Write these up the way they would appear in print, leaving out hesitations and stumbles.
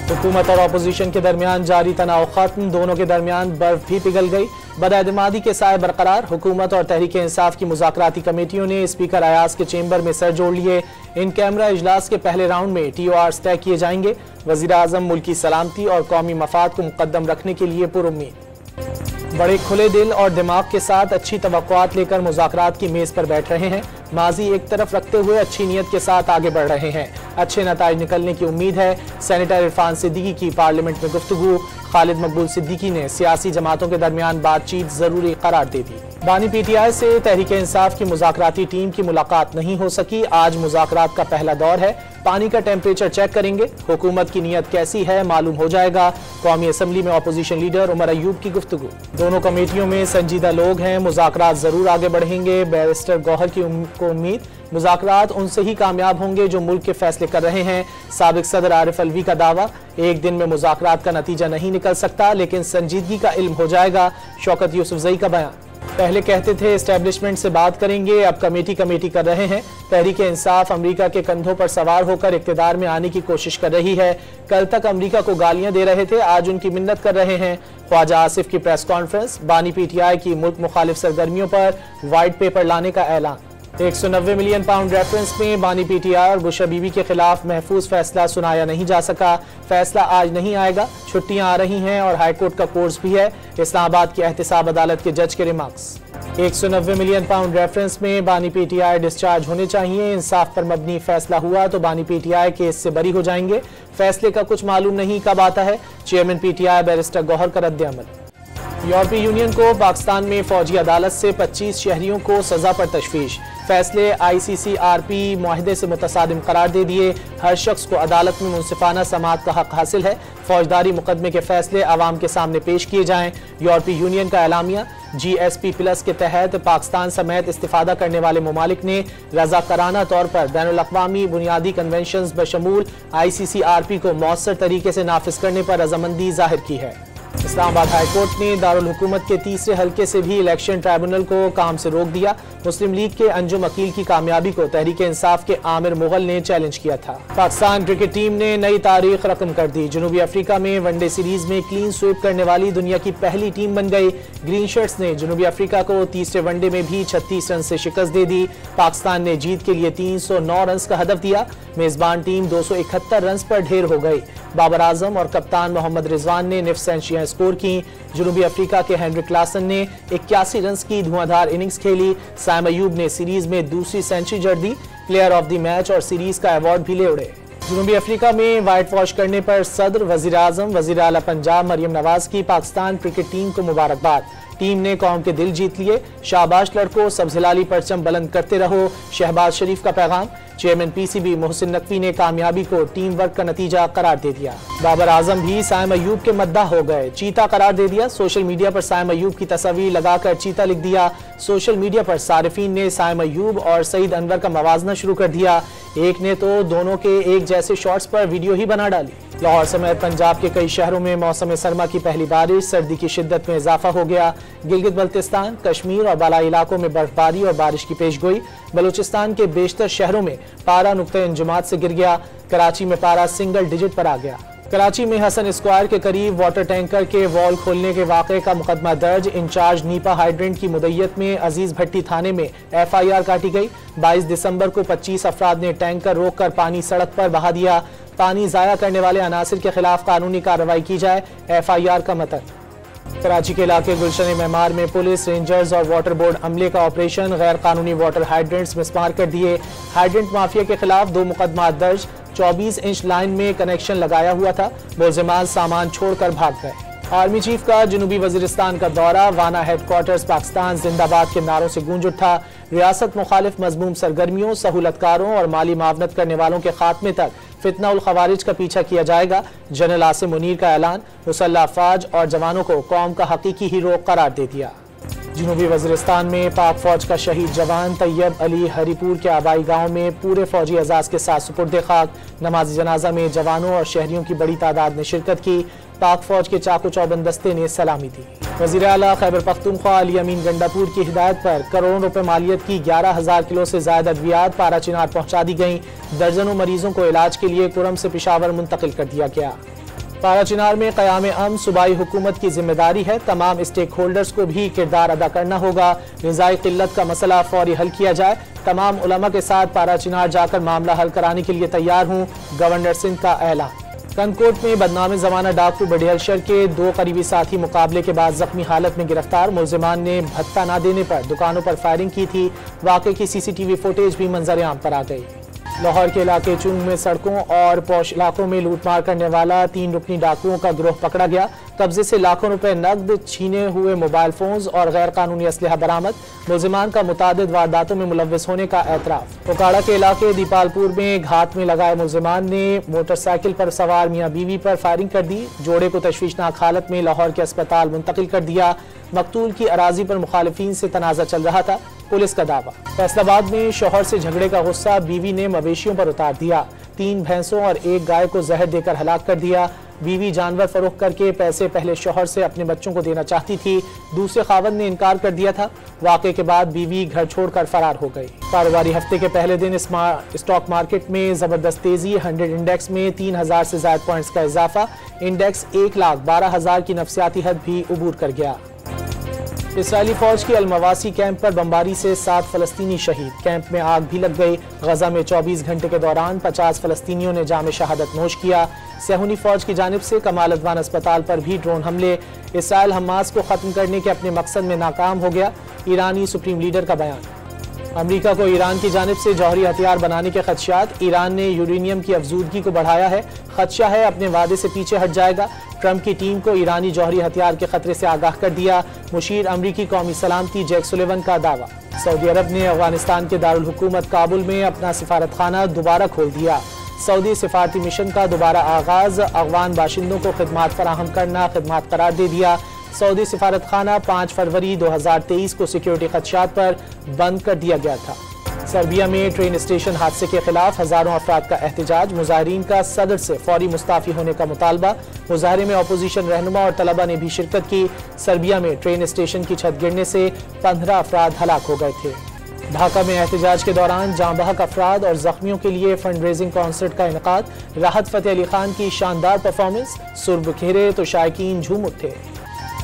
हुकूमत और अपोजिशन के दरमियान जारी तनाव खत्म, दोनों के दरमियान बर्फ भी पिघल गई। बदएतमादी के साए बरकरार, हुकूमत और तहरीक इंसाफ की मुज़ाकराती कमेटियों ने स्पीकर अयाज के चेंबर में सर जोड़ लिए। इन कैमरा इजलास के पहले राउंड में TORs तय किए जाएंगे। वज़ीर आज़म मुल्की सलामती और कौमी मफाद को मुकद्दम रखने के लिए पुरुम्मीद। बड़े खुले दिल और दिमाग के साथ अच्छी तवक्कुआत लेकर मुज़ाकरात की मेज़ पर बैठ रहे हैं। माजी एक तरफ रखते हुए अच्छी नीयत के साथ आगे बढ़ रहे हैं। अच्छे नताइज निकलने की उम्मीद है। सेनेटर इरफान सिद्दीकी की पार्लियामेंट में गुफ्तगू। खालिद मकबूल सिद्दीकी ने सियासी जमातों के दरमियान बातचीत जरूरी करार दे दी। बानी PTI से तहरीक इंसाफ की मुज़ाकराती टीम की मुलाकात नहीं हो सकी। आज मुज़ाकरात का पहला दौर है। पानी का टेम्परेचर चेक करेंगे। हुकूमत की नीयत कैसी है मालूम हो जाएगा। कौमी असम्बली में अपोजिशन लीडर उमर अयूब की गुफ्तगू। दोनों कमेटियों में संजीदा लोग हैं। मुज़ाकरात जरूर आगे बढ़ेंगे। बैरिस्टर गौहर की को उम्मीद मुज़ाकरात उनसे ही कामयाब होंगे जो मुल्क के फैसले कर रहे हैं। साबिक सदर आरिफ अलवी का दावा, एक दिन में मुज़ाकरात का नतीजा नहीं निकल सकता लेकिन संजीदगी का इल्म हो जाएगा। शौकत यूसुफजई का बयान। पहले कहते थे एस्टेब्लिशमेंट से बात करेंगे, अब कमेटी कर रहे हैं। तहरीक इंसाफ अमरीका के कंधों पर सवार होकर इक़्तिदार में आने की कोशिश कर रही है। कल तक अमरीका को गालियां दे रहे थे, आज उनकी मिन्नत कर रहे हैं। ख्वाजा आसिफ की प्रेस कॉन्फ्रेंस। बानी PTI की मुल्क मुखालिफ सरगर्मियों पर वाइट पेपर लाने का ऐलान। 190 मिलियन पाउंड रेफरेंस में बानी PTI और बुशरा बीवी के खिलाफ महफूज फैसला सुनाया नहीं जा सका। फैसला आज नहीं आएगा। छुट्टियां आ रही हैं और हाईकोर्ट का कोर्स भी है। इस्लामाबाद की एहतसाब अदालत के जज के रिमार्क्स। 190 मिलियन पाउंड रेफरेंस में बानी PTI डिस्चार्ज होने चाहिए। इंसाफ पर मबनी फैसला हुआ तो बानी PTI केस से बरी हो जाएंगे। फैसले का कुछ मालूम नहीं कब आता है। चेयरमैन PTI बैरिस्टर गौहर का रद्द अमल। यूरोपीय यूनियन को पाकिस्तान में फौजी अदालत से 25 शहरियों को सजा पर तशवीश। फैसले ICCRP मुआहदे से मुतसादिम करार दे दिए। हर शख्स को अदालत में मुनसिफाना समाअत का हक हासिल है। फौजदारी मुकदमे के फैसले अवाम के सामने पेश किए जाएं। यूरोपीय यूनियन का एलामिया। GSP+ के तहत पाकिस्तान समेत इस्तिफादा करने वाले ममालिक ने रज़ाकाराना तौर पर बैनुल-अक़वामी बुनियादी कन्वेंशन बशमूल ICCRP को मौसर तरीके से नाफिज करने पर रजामंदी जाहिर की है। इस्लामाबाद हाई कोर्ट ने दारुल हुकूमत के तीसरे हल्के से भी इलेक्शन ट्राइब्यूनल को काम से रोक दिया। मुस्लिम लीग के अंजुम अकील की कामयाबी को तहरीक इंसाफ के आमिर मुगल ने चैलेंज किया था। पाकिस्तान क्रिकेट टीम ने नई तारीख रकम कर दी। जनूबी अफ्रीका में वनडे सीरीज में क्लीन स्वीप करने वाली दुनिया की पहली टीम बन गई। ग्रीन शर्ट्स ने जनूबी अफ्रीका को तीसरे वनडे में भी 36 रन से शिकस्त दे दी। पाकिस्तान ने जीत के लिए 309 रन का हदफ दिया। मेजबान टीम 271 रन पर ढेर हो गई। बाबर आजम और कप्तान मोहम्मद रिजवान ने निफ सेंचुरियां स्कोर की। जनूबी अफ्रीका के हेनरिक क्लासन ने 81 रन की धुआंधार इनिंग्स खेली। साइम अयूब ने सीरीज में दूसरी सेंचुरी जड़ दी। प्लेयर ऑफ द मैच और सीरीज का अवार्ड भी ले उड़े। जनूबी अफ्रीका में व्हाइट वॉश करने पर सदर, वजीर आजम, वजीर आला पंजाब मरियम नवाज की पाकिस्तान क्रिकेट टीम को मुबारकबाद। टीम ने कौम के दिल जीत लिए। शाबाश लड़कों, सब्ज हिलाली परचम बुलंद करते रहो। शहबाज शरीफ का पैगाम। चेयरमैन PCB मोहसिन नकवी ने कामयाबी को टीम वर्क का नतीजा करार दे दिया। बाबर आजम भी साइम अयूब के मद्दाह हो गए। चीता करार दे दिया। सोशल मीडिया पर साइम अयूब की तस्वीर लगाकर चीता लिख दिया। सोशल मीडिया पर सारिफीन ने साइम अयूब और सईद अनवर का मवाजना शुरू कर दिया। एक ने तो दोनों के एक जैसे शॉट्स पर वीडियो ही बना डाली। लाहौर समेत पंजाब के कई शहरों में मौसम सरमा की पहली बारिश। सर्दी की शिद्दत में इजाफा हो गया। गिलगित बल्तिस्तान, कश्मीर और बालाई इलाकों में बर्फबारी और बारिश की पेशगोई। बलूचिस्तान के बेशतर शहरों में पारा नुक्ते इंजमात से गिर गया। कराची में पारा सिंगल डिजिट पर आ गया। कराची में हसन स्क्वायर के करीब वाटर टैंकर के वॉल खोलने के वाक़े का मुकदमा दर्ज। इंचार्ज नीपा हाइड्रेंट की मुद्दत में अजीज भट्टी थाने में FIR काटी गई। 22 दिसंबर को 25 अफराद ने टैंकर रोककर पानी सड़क पर बहा दिया। पानी जाया करने वाले अनासिर के खिलाफ कानूनी कार्रवाई की जाए। FIR का मतन। कराची के इलाके गुलशन मेमार में पुलिस, रेंजर्स और वाटर बोर्ड अमले का ऑपरेशन। गैर कानूनी वाटर हाइड्रेंट्स मिसमार कर दिए। हाइड्रेंट माफिया के खिलाफ 2 मुकदमा दर्ज। 24 इंच लाइन में कनेक्शन लगाया हुआ था। मुलजिमान सामान छोड़कर भाग गए। आर्मी चीफ का जनूबी वजीरिस्तान का दौरा। वाना हेडक्वार्टर्स पाकिस्तान जिंदाबाद के नारों से गूंज उठा। रियासत मुखालिफ मजमूम सरगर्मियों, सहूलतकारों और माली मावनत करने वालों के खात्मे तक फितना उल खवारिज का पीछा किया जाएगा। जनरल आसिम मुनीर का ऐलान। मुसल्लह अफवाज और जवानों को कौम का हकीकी हीरो करार दे दिया। जनूबी वजीरिस्तान में पाक फौज का शहीद जवान तैयब अली हरीपुर के आबाई गांव में पूरे फौजी एजाज के साथ सुपुर्द खाक। नमाज जनाजा में जवानों और शहरियों की बड़ी तादाद ने शिरकत की। पाक फौज के चाकू चौबंद दस्ते ने सलामी दी। वज़ीर आला खैबर पख्तूनख्वा अली अमीन गंडापुर की हिदायत पर करोड़ों रुपए मालियत की 11,000 किलो से ज्यादा अद्वियात पारा चिनार पहुंचा दी गई। दर्जनों मरीजों को इलाज के लिए कुरम से पेशावर मुंतकिल कर दिया गया। पाराचिनार में क़याम अमन सूबाई हुकूमत की जिम्मेदारी है, तमाम स्टेक होल्डर्स को भी किरदार अदा करना होगा। ग़िज़ाई क़िल्लत का मसला फौरी हल किया जाए, तमाम उलमा के साथ पाराचिनार जाकर मामला हल कराने के लिए तैयार हूँ, गवर्नर सिंध का ऐलान। कनकोट में बदनाम ज़माना डाकू बडियालशर के 2 करीबी साथी मुकाबले के बाद जख्मी हालत में गिरफ्तार। मुलजिमान ने भत्ता न देने पर दुकानों पर फायरिंग की थी। वाक़े की CCTV फुटेज भी मंजर-ए-आम पर आ गई। लाहौर के इलाके चुंग में सड़कों और पौश इलाकों में लूटमार करने वाला 3 रुकनी डाकुओं का गिरोह पकड़ा गया। कब्जे से लाखों रुपए नकद, छीने हुए मोबाइल फोन्स और गैर कानूनी असलहा बरामद। मुलजिमान का मुतादिद वारदातों में मुलव्विस होने का एतराफ। उकाड़ा के इलाके दीपालपुर में घात में लगाए मुलजिमान ने मोटरसाइकिल पर सवार मियाँ बीवी पर फायरिंग कर दी। जोड़े को तशवीशनाक हालत में लाहौर के अस्पताल मुंतकिल कर दिया। मकतूल की अराजी पर मुखालिफिन से तनाज़ा चल रहा था, पुलिस का दावा। फैसलाबाद में शौहर से झगड़े का गुस्सा बीवी ने मवेशियों पर उतार दिया। 3 भैंसों और 1 गाय को जहर देकर हलाक कर दिया। बीवी जानवर फरोख्त करके पैसे पहले शौहर से अपने बच्चों को देना चाहती थी, दूसरे खावंद ने इनकार कर दिया था। वाक़े के बाद बीवी घर छोड़कर फरार हो गई। कारोबारी हफ्ते के पहले दिन स्टॉक मार्केट में जबरदस्त तेजी। 100 इंडेक्स में 3000 से ज्यादा पॉइंट्स का इजाफा। इंडेक्स 1,12,000 की नफसियाती हद भी उबूर कर गया। इसराइली फौज की अलमवासी कैंप पर बमबारी से 7 फलस्तीनी शहीद। कैंप में आग भी लग गई। गजा में 24 घंटे के दौरान 50 फलस्तीनियों ने जाम शहादत नोश किया। सहूनी फौज की जानिब से कमाल अदवान अस्पताल पर भी ड्रोन हमले। इसराइल हमास को खत्म करने के अपने मकसद में नाकाम हो गया, ईरानी सुप्रीम लीडर का बयान। अमरीका को ईरान की जानिब से जौहरी हथियार बनाने के खदशात। ईरान ने यूरेनियम की अफजूदगी को बढ़ाया है, खदशा है अपने वादे से पीछे हट जाएगा। ट्रंप की टीम को ईरानी जौहरी हथियार के खतरे से आगाह कर दिया। मुशीर अमरीकी कौमी सलामती जैक सुलिवन का दावा। सऊदी अरब ने अफगानिस्तान के दारुल हुकूमत काबुल में अपना सिफारतखाना दोबारा खोल दिया। सऊदी सिफारती मिशन का दोबारा आगाज। अफगान बाशिंदों को खिदमात फराहम करना खिदमात करार दे दिया। सऊदी सिफारत खाना 5 फरवरी 2023 को सिक्योरिटी खदशात पर बंद कर दिया गया था। सर्बिया में ट्रेन स्टेशन हादसे के खिलाफ हजारों अफराद का एहतजाज। मुजाहिरीन का सदर से फौरी मुस्ताफी होने का मुतालबा। मुजाहरे में अपोजिशन रहनुमा और तलबा ने भी शिरकत की। सर्बिया में ट्रेन स्टेशन की छत गिरने से 15 अफराद हलाक हो गए थे। ढाका में एहतजाज के दौरान जाँ बहक अफराद और जख्मियों के लिए फंड रेजिंग कॉन्सर्ट का इनेकाद। राहत फतेह अली खान की शानदार परफॉर्मेंस, सुर बिखेरे तो शायकीन झूम उठे।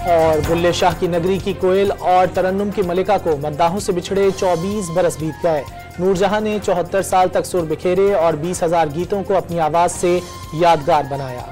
और बुल्ले शाह की नगरी की कोयल और तरन्नुम की मलिका को मद्दाहों से बिछड़े 24 बरस बीत गए। नूरजहां ने 74 साल तक सुर बिखेरे और 20,000 गीतों को अपनी आवाज से यादगार बनाया।